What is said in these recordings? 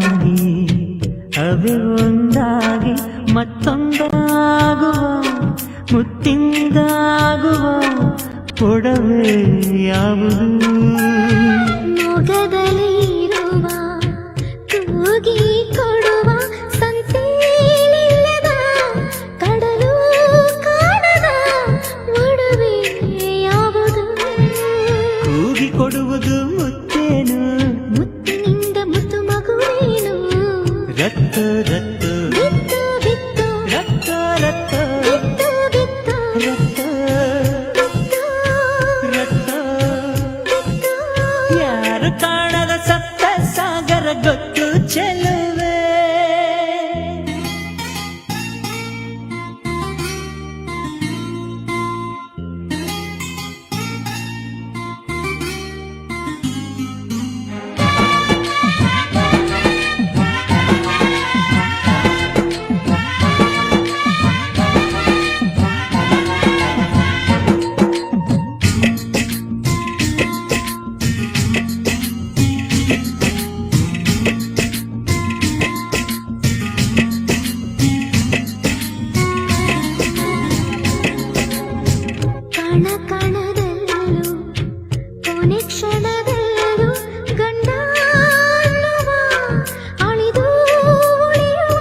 ಒಂದಾಗಿ ಅವೇ ಒಂದಾಗಿ ಮತ್ತೊಂದಾಗುವ ಮುತ್ತಿಂದಾಗುವ ಕೊಡವೆ ಯಾವುದು ಮೊಗದಲ್ಲಿರುವ ತೂಗಿ ಕೊಡುವ ಸಂತೇಲಿಲ್ಲದ ಕಡಲು ಕಾಣದ ಒಡವೆ ಯಾವುದು ಕೂಗಿ ಕೊಡುವುದು ಮುತ್ತೇನು ಮುತ್ತಿನಿಂದ ಮುತ್ತು ಮಗುವೇನು ರತ್ತ ರತ್ತ ಬಿತ್ತು ಬಿತ್ತು ರತ್ತ ರತ್ತ ಬಿತ್ತು ಬಿತ್ತು ರತ್ತ ರತ್ತ ಯಾರು ಕಾಣದ ಸಪ್ತ ಸಾಗರ ಗೊತ್ತು ಚೆಲುವೆ ಕಣ ಕಣದಲ್ಲೂ ಕೊನೆ ಕ್ಷಣದಲ್ಲೂ ಗಂಡ ಅನ್ನುವ ಅಳಿದು ಉಳಿಯುವ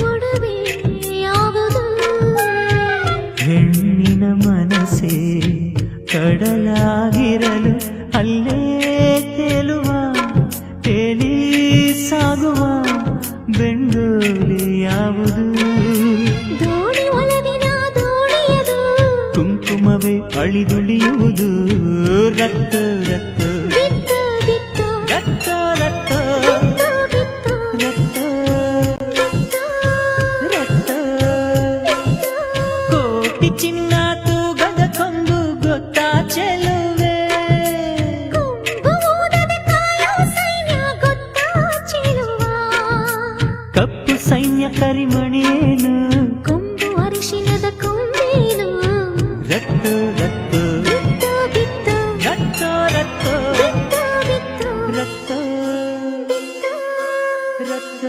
ಒಡವೆ ಯಾವುದು ಹೆಣ್ಣಿನ ಮನಸ್ಸೇ ಕಡಲಾಗಿರಲು ಅಲ್ಲೇ ತೇಲುವ ತೇಲಿ ಸಾಗುವ ಬೆಂಡೋಲಿ ಯಾವುದು ದೋಣಿ ಒಲವಿನ ದೋಣಿಯದು ಕುಂಕುಮವೇ ಅಳಿದುಳಿಯುವುದು ರಕ್ತ ರಕ್ತ ಬಿತ್ತು ಬಿತ್ತು ರಕ್ತ ರಕ್ತ ಬಿತ್ತು ಬಿತ್ತು ರಕ್ತ ರಕ್ತ ಕೋಟಿ ಚಿನ್ನ ತೂಗದ ಕೊಂಬು ಗೊತ್ತಾ ಚೆಲುವೆ ಕೊಂಬು ಊದದ ಕಾಯೋ ಸೈನ್ಯ ಗೊತ್ತಾ ಚೆಲುವ ಕಪ್ಪು ಸೈನ್ಯ ಕರಿಮಣಿಯೇನು ಕೊಂಬು ಅರಿಶಿನದ ಕೊಂಬೇನು ರಕ್ತ ರಕ್ತ ಬಿತ್ತು ಬಿತ್ತು ರಕ್ತ ರಕ್ತ ಬಿತ್ತು ಬಿತ್ತು ರಕ್ತ ಬಿತ್ತು ರಕ್ತ